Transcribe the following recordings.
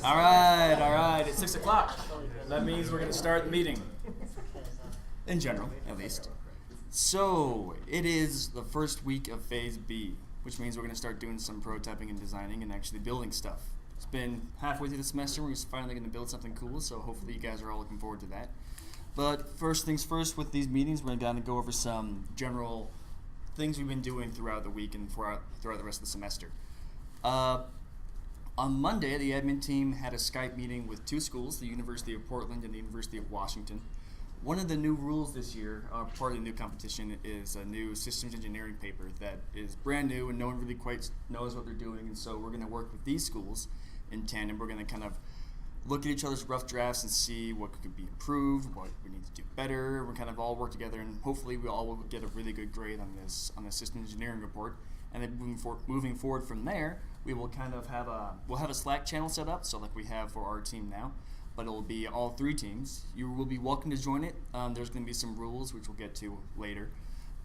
All right. It's 6 o'clock. That means we're going to start the meeting. In general, at least. So, it is the first week of Phase B, which means we're going to start doing some prototyping and designing and actually building stuff. It's been halfway through the semester. We're finally going to build something cool, so hopefully you guys are all looking forward to that. But first things first, with these meetings, we're going to go over some general things we've been doing throughout the week and throughout the rest of the semester. On Monday, the admin team had a Skype meeting with two schools, the University of Portland and the University of Washington. One of the new rules this year, part of the new competition, is a new systems engineering paper that is brand new and no one really quite knows what they're doing. And so we're going to work with these schools in tandem. We're going to kind of look at each other's rough drafts and see what could be improved, what we need to do better. We'll kind of all work together, and hopefully we all will get a really good grade on this systems engineering report. And then moving forward from there, we will kind of have a Slack channel set up, so like we have for our team now, but it will be all three teams. You will be welcome to join it. There's going to be some rules, which we'll get to later,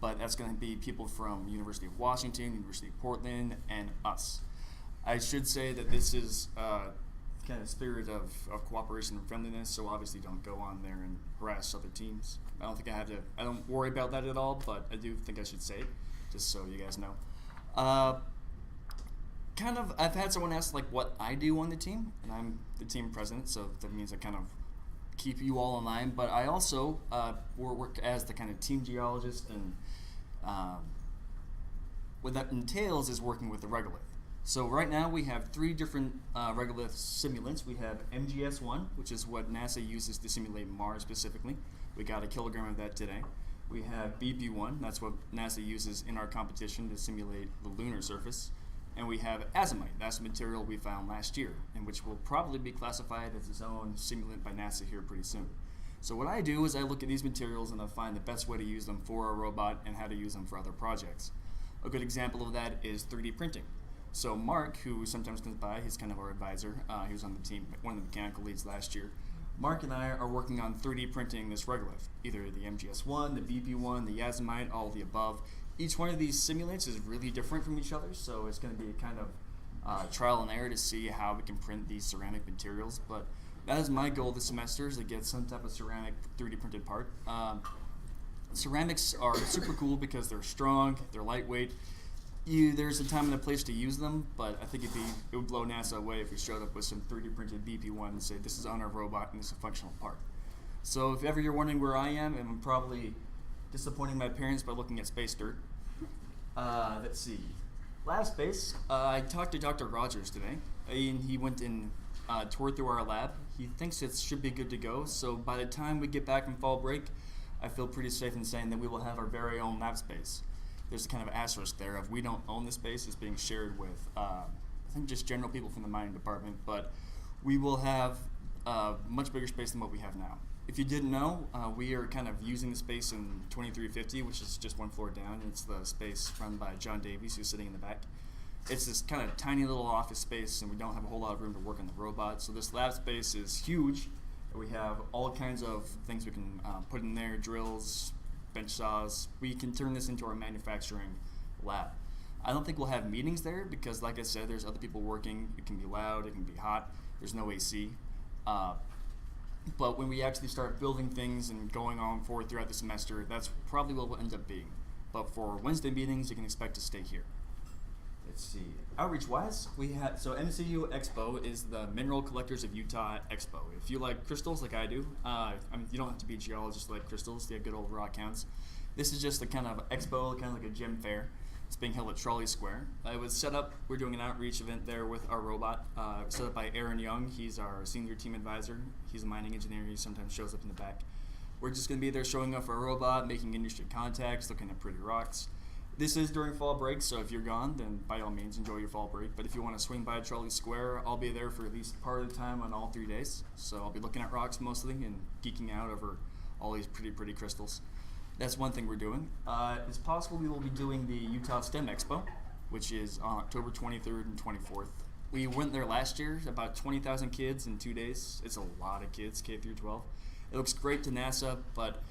but that's going to be people from University of Washington, University of Portland, and us. I should say that this is kind of spirit of cooperation and friendliness, so obviously don't go on there and harass other teams. I don't worry about that at all, but I do think I should say it, just so you guys know. I've had someone ask like what I do on the team, and I'm the team president, so that means I kind of keep you all in line, but I also work as the kind of team geologist, and what that entails is working with the regolith. So right now we have three different regolith simulants. We have MGS-1, which is what NASA uses to simulate Mars specifically. We got a kilogram of that today. We have BP-1, that's what NASA uses in our competition to simulate the lunar surface. And we have azimite, that's the material we found last year, and which will probably be classified as its own simulant by NASA here pretty soon. So what I do is I look at these materials and I find the best way to use them for a robot and how to use them for other projects. A good example of that is 3D printing. So Mark, who sometimes comes by, he's kind of our advisor, he was on the team, one of the mechanical leads last year. Mark and I are working on 3D printing this regolith, either the MGS-1, the BP-1, the azimite, all of the above. Each one of these simulates is really different from each other, so it's going to be a kind of trial and error to see how we can print these ceramic materials. But that is my goal this semester, is to get some type of ceramic 3D printed part. Ceramics are super cool because they're strong, they're lightweight. There's a time and a place to use them, but I think it would blow NASA away if we showed up with some 3D printed BP-1 and say this is on our robot and it's a functional part. So if ever you're wondering where I am, and I'm probably disappointing my parents by looking at space dirt. Let's see. Lab space, I talked to Dr. Rogers today, and he went and toured through our lab. He thinks it should be good to go, so by the time we get back from fall break, I feel pretty safe in saying that we will have our very own lab space. There's a kind of asterisk there of we don't own the space, it's being shared with, I think just general people from the mining department, but we will have much bigger space than what we have now. If you didn't know, we are kind of using the space in 2350, which is just one floor down. It's the space run by John Davies, who's sitting in the back. It's this kind of tiny little office space, and we don't have a whole lot of room to work on the robot. So this lab space is huge. We have all kinds of things we can put in there, drills, bench saws. We can turn this into our manufacturing lab. I don't think we'll have meetings there because, like I said, there's other people working. It can be loud, it can be hot. There's no AC. But when we actually start building things and going on forward throughout the semester, that's probably what we'll end up being. But for Wednesday meetings, you can expect to stay here. Let's see. Outreach-wise, so MCU Expo is the Mineral Collectors of Utah Expo. If you like crystals like I do, you don't have to be a geologist to like crystals. They have good old rock counts. This is just a kind of expo, kind of like a gym fair. It's being held at Trolley Square. It was set up, we're doing an outreach event there with our robot, set up by Aaron Young. He's our senior team advisor. He's a mining engineer. He sometimes shows up in the back. We're just going to be there showing off our robot, making industry contacts, looking at pretty rocks. This is during fall break, so if you're gone, then by all means enjoy your fall break. But if you want to swing by Trolley Square, I'll be there for at least part of the time on all 3 days. So I'll be looking at rocks mostly and geeking out over all these pretty crystals. That's one thing we're doing. It's possible we will be doing the Utah STEM Expo, which is on October 23rd and 24th. We went there last year, about 20,000 kids in 2 days. It's a lot of kids, K through 12. It looks great to NASA, but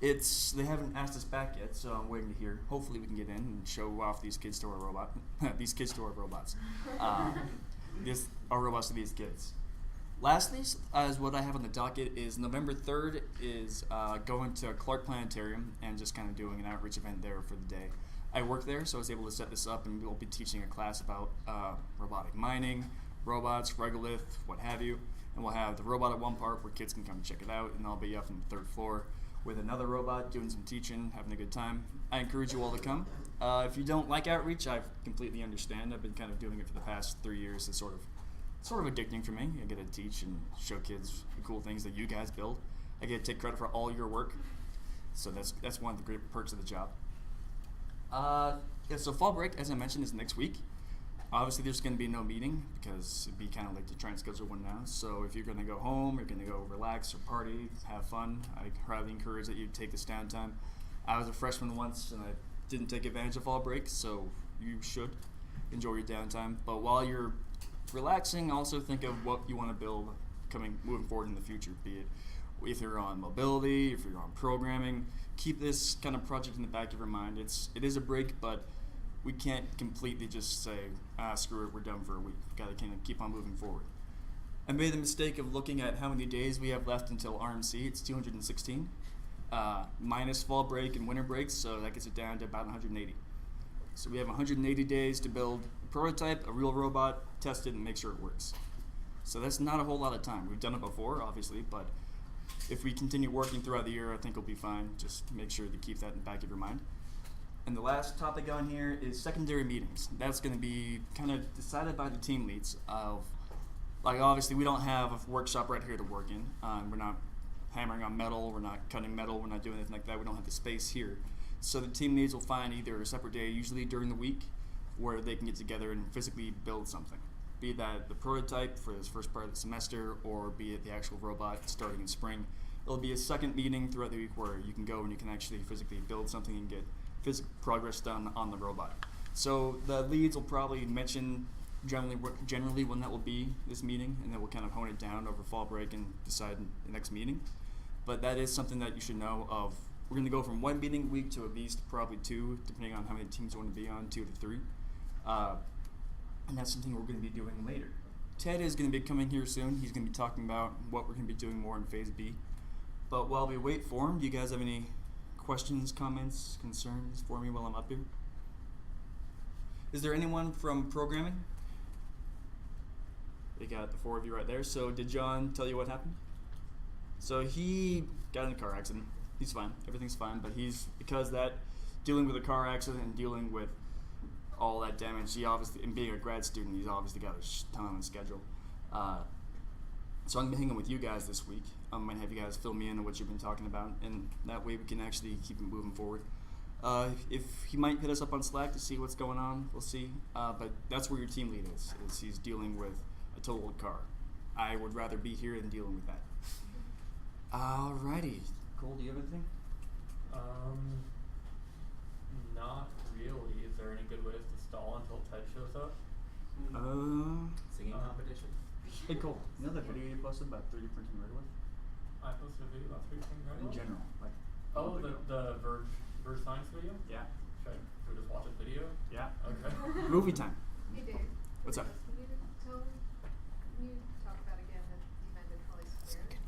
they haven't asked us back yet, so I'm waiting to hear. Hopefully we can get in and show off these kids to our robot. These kids to our robots. Our robots to these kids. Lastly, as what I have on the docket is November 3rd is going to Clark Planetarium and just kind of doing an outreach event there for the day. I work there, so I was able to set this up, and we'll be teaching a class about robotic mining, robots, regolith, what have you. And we'll have the robot at one part where kids can come check it out, and I'll be up on the 3rd floor with another robot doing some teaching, having a good time. I encourage you all to come. If you don't like outreach, I completely understand. I've been kind of doing it for the past 3 years. It's sort of addicting for me. I get to teach and show kids the cool things that you guys build. I get to take credit for all your work. So that's one of the great perks of the job. So fall break, as I mentioned, is next week. Obviously, there's going to be no meeting because it'd be kind of late to try and schedule one now. So if you're going to go home, you're going to go relax or party, have fun, I highly encourage that you take this downtime. I was a freshman once and I didn't take advantage of fall break, so you should enjoy your downtime. But while you're relaxing, also think of what you want to build moving forward in the future, be it if you're on mobility, if you're on programming. Keep this kind of project in the back of your mind. It is a break, but we can't completely just say, screw it, we're done for a week. We've got to kind of keep on moving forward. I made the mistake of looking at how many days we have left until RMC. It's 216, minus fall break and winter breaks, so that gets it down to about 180. So we have 180 days to build a prototype, a real robot, test it, and make sure it works. So that's not a whole lot of time. We've done it before, obviously, but if we continue working throughout the year, I think we'll be fine. Just make sure to keep that in the back of your mind. And the last topic on here is secondary meetings. That's going to be kind of decided by the team leads obviously we don't have a workshop right here to work in. We're not hammering on metal, we're not cutting metal, we're not doing anything like that. We don't have the space here. So the team leads will find either a separate day, usually during the week, where they can get together and physically build something. Be that the prototype for this first part of the semester, or be it the actual robot starting in spring. It'll be a second meeting throughout the week where you can go and you can actually physically build something and get physical progress done on the robot. So the leads will probably mention generally when that will be, this meeting, and then we'll kind of hone it down over fall break and decide the next meeting. But that is something that you should know of. We're going to go from one meeting a week to at least probably 2, depending on how many teams you want to be on, 2 to 3. And that's something we're going to be doing later. Ted is going to be coming here soon. He's going to be talking about what we're going to be doing more in Phase B. But while we wait for him, do you guys have any questions, comments, concerns for me while I'm up here? Is there anyone from programming? We got the 4 of you right there. So did John tell you what happened? So he got in a car accident. He's fine. Everything's fine. But dealing with a car accident and dealing with all that damage, and being a grad student, he's obviously got a ton on his schedule. So I'm going to be hanging with you guys this week. I'm going to have you guys fill me in on what you've been talking about, and that way we can actually keep it moving forward. If he might hit us up on Slack to see what's going on, we'll see. But that's where your team lead is he's dealing with a totaled car. I would rather be here than dealing with that. Alrighty. Cole, do you have anything? Not really. Is there any good ways to stall until Ted shows up? Singing competition? Hey Cole, you know that video you posted about 3D printing regolith? I posted a video about 3D printing In regolith? general, like. Oh, the Verge Science video? Yeah. Should we just watch a video? Yeah. Okay. Movie time. Hey Dave. What's up? Can you talk about again the event at Holly Square?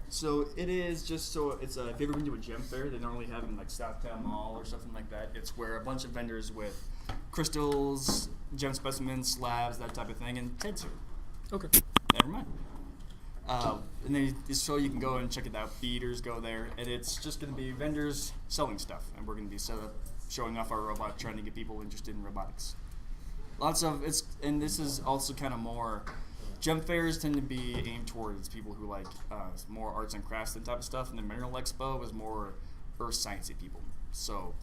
So it is just it's if you ever been to a gem fair, they normally have them like Southtown Mall or something like that. It's where a bunch of vendors with crystals, gem specimens, slabs, that type of thing, and Ted's here. Okay. Never mind. And then so you can go and check it out. Beaters go there, and it's just going to be vendors selling stuff, and we're going to be set up showing off our robot, trying to get people interested in robotics. And this is also kind of more. Gem fairs tend to be aimed towards people who like more arts and crafts, that type of stuff, and the Mineral Expo is more earth sciencey people. So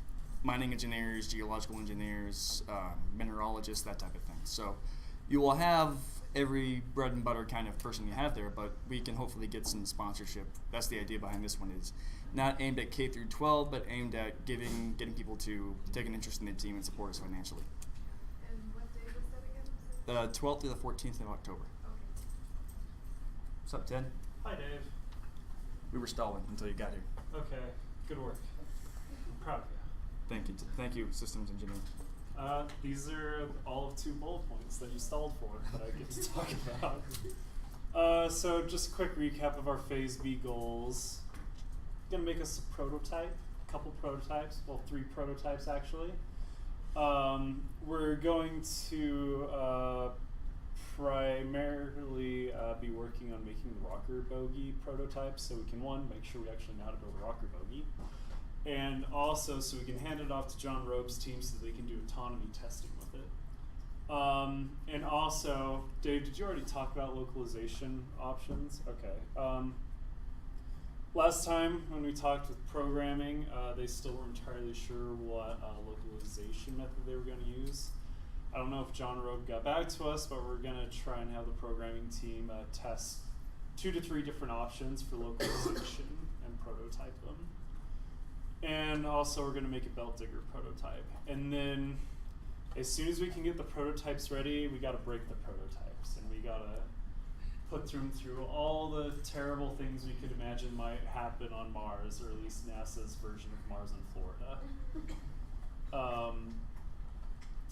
mining engineers, geological engineers, mineralogists, that type of thing. So you will have every bread and butter kind of person you have there, but we can hopefully get some sponsorship. That's the idea behind this one, is not aimed at K through 12, but aimed at getting people to take an interest in the team and support us financially. And what day was that again? The 12th through the 14th of October. Okay. What's up, Ted? Hi, Dave. We were stalling until you got here. Okay, good work. I'm proud of you. Thank you, systems engineer. These are all of 2 bullet points that you stalled for that I get to talk about. So just a quick recap of our Phase B goals. Gonna make us a prototype, a couple prototypes, well, 3 prototypes actually. We're going to primarily be working on making the rocker bogie prototype, so we can make sure we actually know how to build a rocker bogie, and also so we can hand it off to John Robe's team so they can do autonomy testing with it. And also, Dave, did you already talk about localization options? Okay. Last time when we talked with programming, they still weren't entirely sure what localization method they were going to use. I don't know if John Robe got back to us, but we're going to try and have the programming team test 2 to 3 different options for localization and prototype them. And also we're going to make a belt digger prototype. And then as soon as we can get the prototypes ready, we got to break the prototypes, and we got to put them through all the terrible things we could imagine might happen on Mars, or at least NASA's version of Mars in Florida.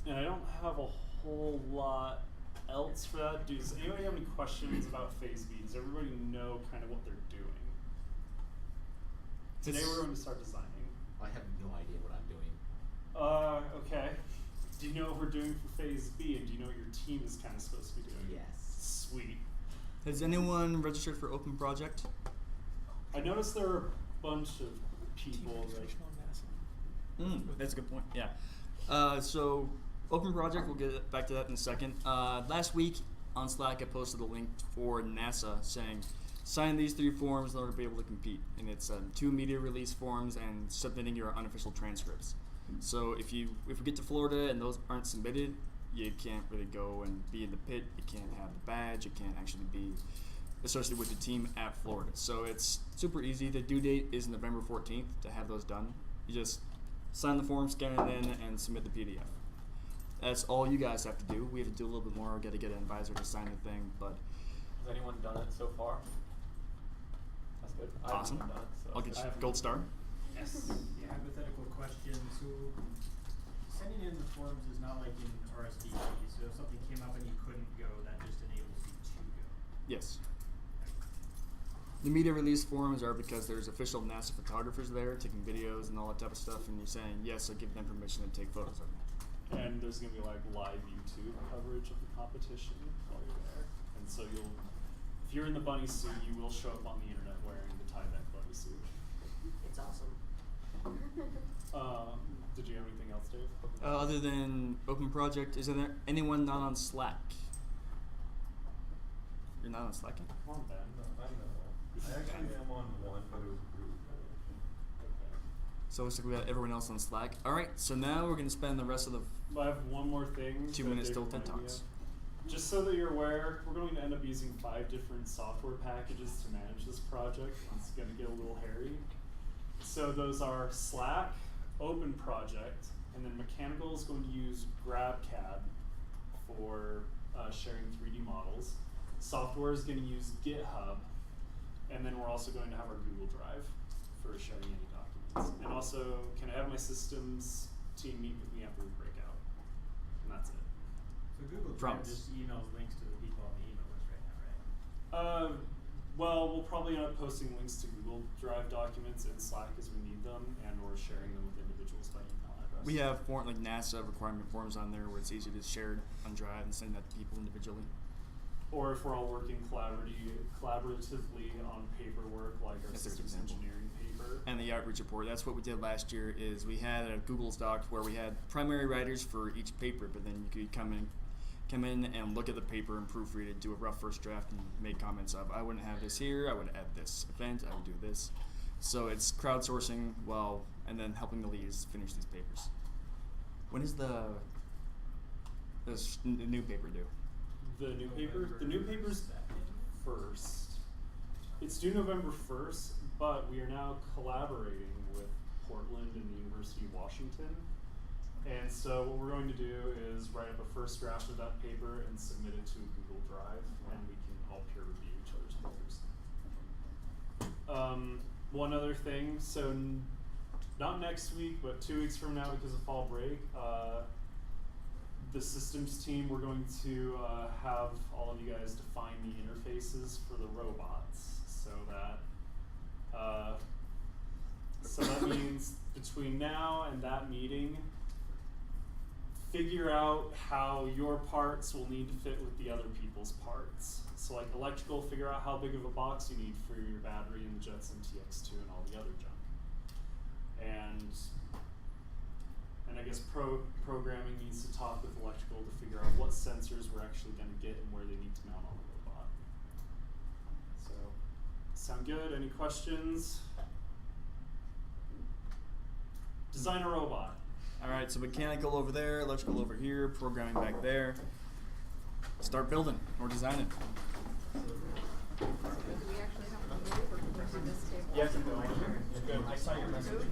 And I don't have a whole lot else for that. Does anybody have any questions about Phase B? Does everybody know kind of what they're doing? Today we're going to start designing. I have no idea what I'm doing. Okay. Do you know what we're doing for Phase B, and do you know what your team is kind of supposed to be doing? Yes. Sweet. Has anyone registered for Open Project? I noticed there are a bunch of people that... That's a good point. Yeah. So Open Project, we'll get back to that in a second. Last week on Slack, I posted a link for NASA saying, sign these 3 forms in order to be able to compete. And it's 2 media release forms and submitting your unofficial transcripts. So if we get to Florida and those aren't submitted, you can't really go and be in the pit. You can't have the badge. You can't actually be associated with the team at Florida. So it's super easy. The due date is November 14th to have those done. You just sign the form, scan it in, and submit the PDF. That's all you guys have to do. We have to do a little bit more. We got to get an advisor to sign the thing, but Has anyone done it so far? That's good. Awesome. I haven't done it, so I'll that's get good. you gold star. Yes. Yeah, hypothetical question. So sending in the forms is not like in RSVP. So if something came up and you couldn't go, that just enables you to go. Yes. The media release forms are because there's official NASA photographers there taking videos and all that type of stuff, and you're saying, yes, I give them permission to take photos of me. And there's going to be like live YouTube coverage of the competition while you're there. And so if you're in the bunny suit, you will show up on the internet wearing the tie-back bunny suit. It's awesome. Did you have anything else, Dave? Other than Open Project, is there anyone not on Slack? You're not on Slack? Come on, Ben. I actually am on one group. So it looks like we got everyone else on Slack. All right, so now we're going to spend the rest of the I have one more thing. 2 that minutes Dave till TED reminded me Talks. of. Just so that you're aware, we're going to end up using 5 different software packages to manage this project. It's going to get a little hairy. So those are Slack, Open Project, and then Mechanical is going to use GrabCAD for sharing 3D models. Software is going to use GitHub, and then we're also going to have our Google Drive for sharing any documents. And also, can I have my systems team meet with me after we break out? And that's it. So Google Drive Promise. just emails links to the people on the email list right now, right? Well, we'll probably end up posting links to Google Drive documents in Slack as we need them, and or sharing them with individuals by email address. We have NASA requirement forms on there where it's easy to share on Drive and send that to people individually. Or if we're all working collaboratively on paperwork, like our That's a good systems example. engineering paper. And the outreach report, that's what we did last year, is we had a Google's doc where we had primary writers for each paper, but then you could come in and look at the paper and proofread it, do a rough first draft, and make comments of, I wouldn't have this here, I would add this event, I would do this. So it's crowdsourcing and then helping the leads finish these papers. When is the new paper due? The new paper? The new paper's first. It's due November 1st, but we are now collaborating with Portland and the University of Washington. And so what we're going to do is write up a first draft of that paper and submit it to a Google Drive, and we can all peer review each other's papers. One other thing, so not next week, but 2 weeks from now because of fall break, the systems team, we're going to have all of you guys define the interfaces for the robots, so that means between now and that meeting, figure out how your parts will need to fit with the other people's parts. So like electrical, figure out how big of a box you need for your battery and the Jetson TX2 and all the other junk. And I guess programming needs to talk with electrical to figure out what sensors we're actually going to get and where they need to mount on the robot. So, sound good? Any questions? Design a robot. All right, so mechanical over there, electrical over here, programming back there. Start building or designing. Do we actually have to move or can we do this table? You have to go. You're good. I saw your message.